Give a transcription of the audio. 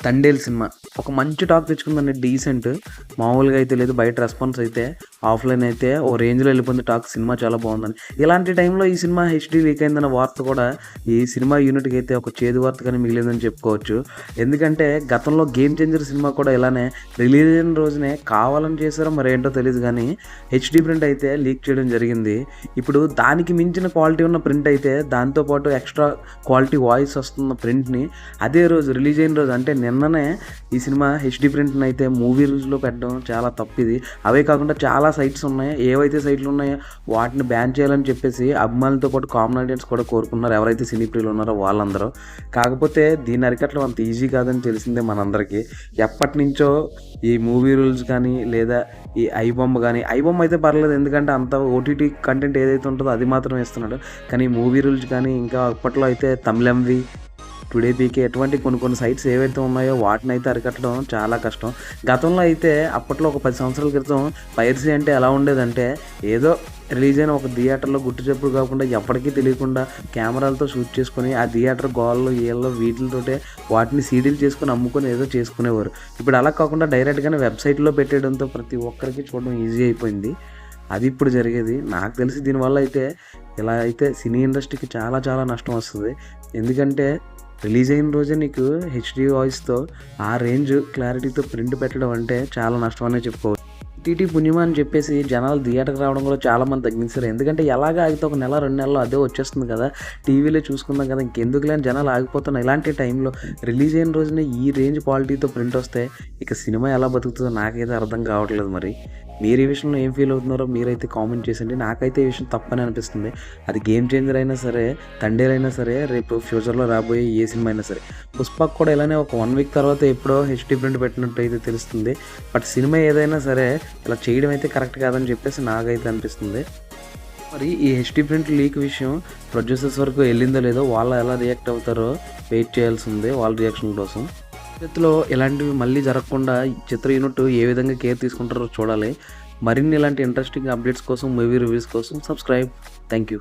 Thandel cinema ఒక మంచి talk తెచ్చుకుందండి. Decent మామూలుగా అయితే లేదు. బయట రెస్పాన్స్ అయితే ఆఫ్లైన్ అయితే ఓ రేంజ్లో వెళ్ళిపోయింది టాక్. సినిమా చాలా బాగుందని. ఇలాంటి టైంలో ఈ సినిమా హెచ్డీ లీక్ అయిందన్న వార్త కూడా ఈ సినిమా యూనిట్కి అయితే ఒక చేదు వార్త కానీ మిగిలిందని చెప్పుకోవచ్చు. ఎందుకంటే గతంలో గేమ్ చేంజర్ సినిమా కూడా ఇలానే రిలీజ్ అయిన రోజునే కావాలని చేశారో మరేంటో తెలియదు కానీ హెచ్డీ ప్రింట్ అయితే లీక్ చేయడం జరిగింది. ఇప్పుడు దానికి మించిన క్వాలిటీ ఉన్న ప్రింట్ అయితే దాంతోపాటు ఎక్స్ట్రా క్వాలిటీ వాయిస్ వస్తున్న ప్రింట్ని అదే రోజు రిలీజ్ అయిన రోజు అంటే నిన్ననే ఈ సినిమా హెచ్డీ ప్రింట్ని అయితే మూవీ రూల్స్లో పెట్టడం చాలా తప్పిది. అవే కాకుండా చాలా సైట్స్ ఉన్నాయి. ఏవైతే సైట్లు ఉన్నాయో వాటిని బ్యాన్ చేయాలని చెప్పేసి అభిమానులతో పాటు కామన్ ఆడియన్స్ కూడా కోరుకున్నారు, ఎవరైతే సినీ ప్రియులు ఉన్నారో వాళ్ళందరూ. కాకపోతే దీన్ని అరికట్టడం అంత ఈజీ కాదని తెలిసిందే మనందరికీ. ఎప్పటి నుంచో ఈ మూవీ రూల్స్ కానీ లేదా ఈ ఐబొమ్మ కానీ, ఐబొమ్మ అయితే పర్లేదు ఎందుకంటే అంత ఓటీటీ కంటెంట్ ఏదైతే ఉంటుందో అది మాత్రం ఇస్తున్నాడు. కానీ మూవీ రూల్స్ కానీ ఇంకా అప్పట్లో అయితే తమిళంవి, టుడే పీకే ఎటువంటి కొన్ని సైట్స్ ఏవైతే ఉన్నాయో వాటిని అయితే అరికట్టడం చాలా కష్టం. గతంలో అయితే అప్పట్లో ఒక 10 సంవత్సరాల క్రితం పైరసీ అంటే ఎలా ఉండేదంటే ఏదో రిలీజ్ అయిన ఒక థియేటర్లో గుట్టు చెప్పుడు కాకుండా ఎప్పటికీ తెలియకుండా కెమెరాలతో షూట్ చేసుకొని ఆ థియేటర్ గోళ్ళు వీళ్ళు వీటితోటే వాటిని సీడీలు చేసుకొని అమ్ముకొని ఏదో చేసుకునేవారు. ఇప్పుడు అలా కాకుండా డైరెక్ట్గానే వెబ్సైట్లో పెట్టేయడంతో ప్రతి ఒక్కరికి చూడడం ఈజీ అయిపోయింది. అది ఇప్పుడు జరిగేది. నాకు తెలిసి దీనివల్ల అయితే ఇలా అయితే సినీ ఇండస్ట్రీకి చాలా చాలా నష్టం వస్తుంది. ఎందుకంటే రిలీజ్ అయిన రోజే నీకు హెచ్డీ వాయిస్తో ఆ రేంజ్ క్లారిటీతో ప్రింట్ పెట్టడం అంటే చాలా నష్టం అనే చెప్పుకోవచ్చు. టీటీ పుణ్యమా అని చెప్పేసి జనాలు థియేటర్కి రావడం కూడా చాలామంది తగ్గించారు. ఎందుకంటే ఎలాగ ఆగితే ఒక నెల 2 నెలలు అదే వచ్చేస్తుంది కదా, టీవీలో చూసుకుందాం కదా, ఇంకెందుకు లేని జనాలు ఆగిపోతున్నారు. ఇలాంటి టైంలో రిలీజ్ అయిన రోజునే ఈ రేంజ్ క్వాలిటీతో ప్రింట్ వస్తే ఇక సినిమా ఎలా బతుకుతుందో నాకైతే అర్థం కావట్లేదు. మరి మీరు ఈ విషయంలో ఏం ఫీల్ అవుతున్నారో మీరైతే కామెంట్ చేసండి. నాకైతే ఈ విషయం తప్పని అనిపిస్తుంది. అది గేమ్ చేంజర్ అయినా సరే, తండేల్ అయినా సరే, రేపు ఫ్యూచర్లో రాబోయే ఏ సినిమా అయినా సరే. పుష్పక్ కూడా ఇలానే ఒక 1 వీక్ తర్వాత ఎప్పుడో హెచ్డీ ప్రింట్ పెట్టినట్టు అయితే తెలుస్తుంది. బట్ సినిమా ఏదైనా సరే ఇలా చేయడం అయితే కరెక్ట్ కాదని చెప్పేసి నాకైతే అనిపిస్తుంది. మరి ఈ హెచ్డీ ప్రింట్ లీక్ విషయం ప్రొడ్యూసర్స్ వరకు వెళ్ళిందో లేదో, వాళ్ళు ఎలా రియాక్ట్ అవుతారో వెయిట్ చేయాల్సి ఉంది వాళ్ళ రియాక్షన్ కోసం. భవిష్యత్తులో ఇలాంటివి మళ్ళీ జరగకుండా చిత్ర యూనిట్ ఏ విధంగా కేర్ తీసుకుంటారో చూడాలి. మరిన్ని ఇలాంటి ఇంట్రెస్టింగ్ అప్డేట్స్ కోసం, మూవీ రివ్యూస్ కోసం సబ్స్క్రైబ్. Thank you.